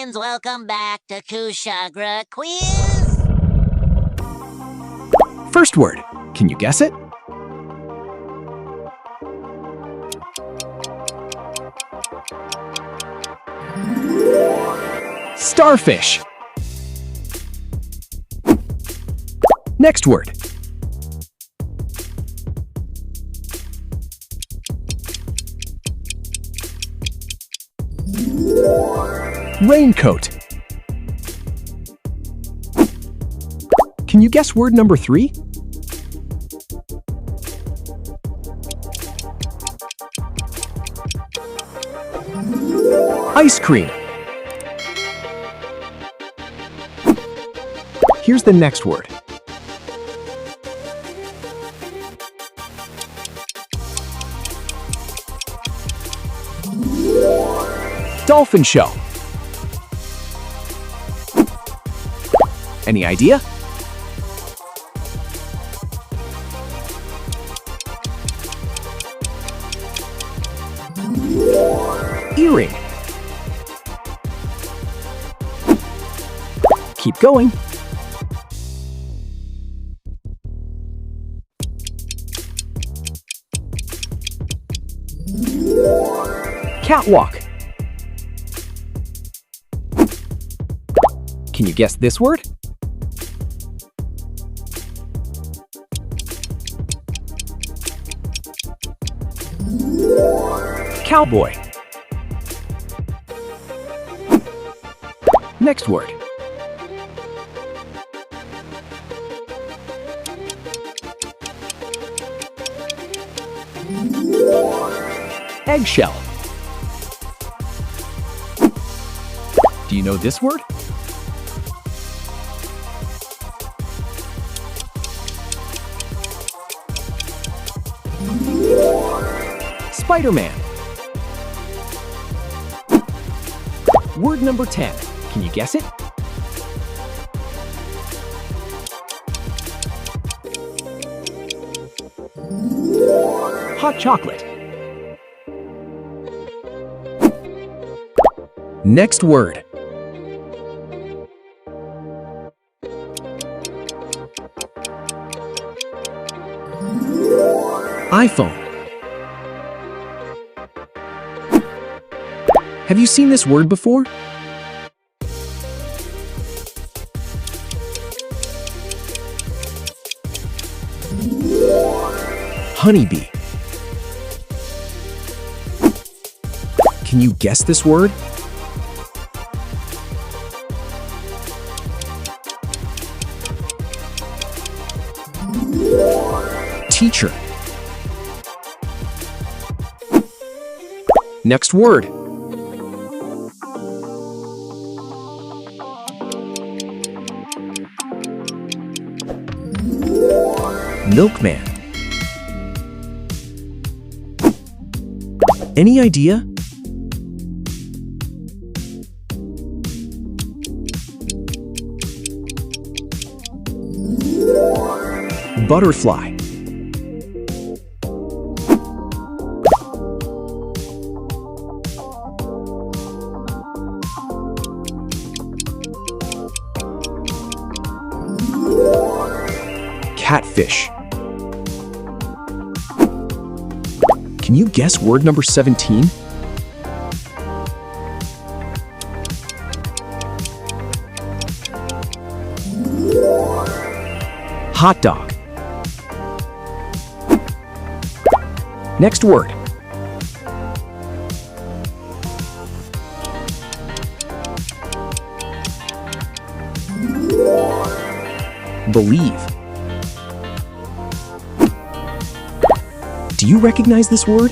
friends, welcome back to Kushagra Quiz. First word. Can you guess it? Starfish. Next word. Raincoat. Can you guess word number 3? Ice cream. Here's the next word. Dolphin show. Any idea? Earring. Keep going. Catwalk. Can you guess this word? Cowboy. Next word. Eggshell. Do you know this word? Spider-Man. Word number 10. Can you guess it? Hot chocolate. Next word. iPhone. Have you seen this word before? Honeybee. Can you guess this word? Teacher. Next word. Milkman. Any idea? Butterfly. Catfish. Can you guess word number 17? Hot dog. Next word. Believe. Do you recognize this word?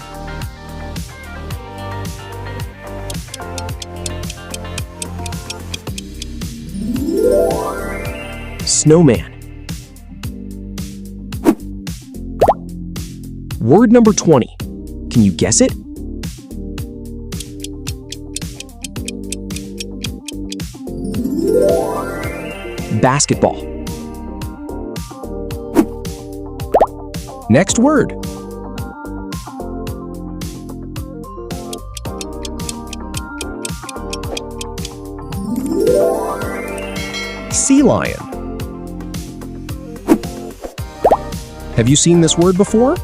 Snowman. Word number 20. Can you guess it? Basketball. Next word. Sea lion. Have you seen this word before?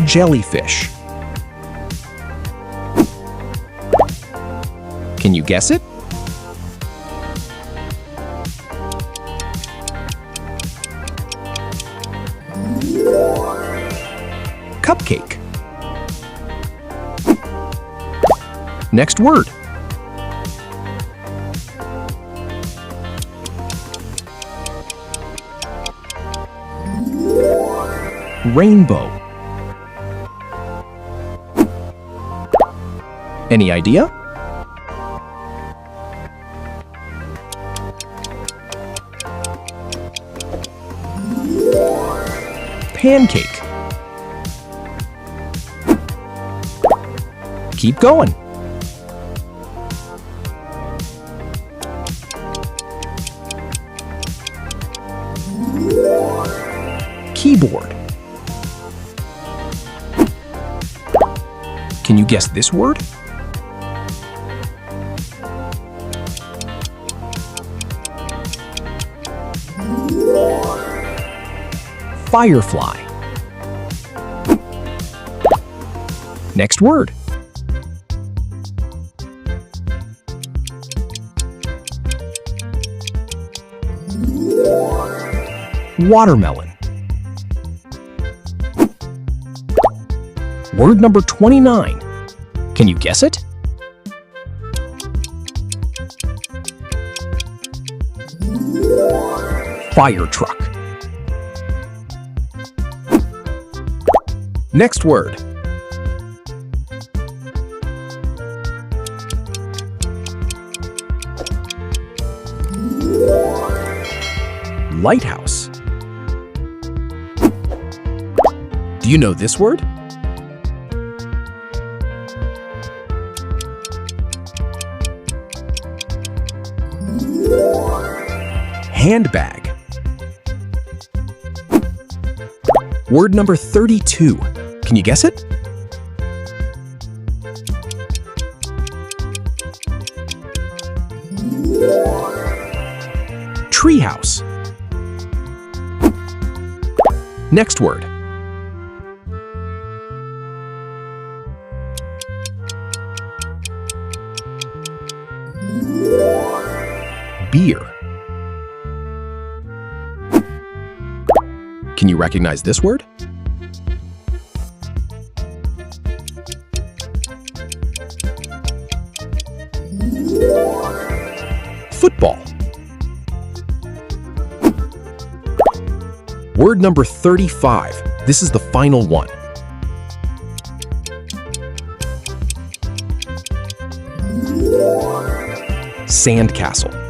Jellyfish. Can you guess it? Cupcake. Next word. Rainbow. Any idea? Pancake. Keep going. Keyboard. Can you guess this word? Firefly. Next word. Watermelon. Word number 29. Can you guess it? Fire truck. Next word. Lighthouse. Do you know this word? Handbag. Word number 32. Can you guess it? Treehouse. Next word. Beer. Can you recognize this word? Football. Word number 35. This is the final one. Sandcastle.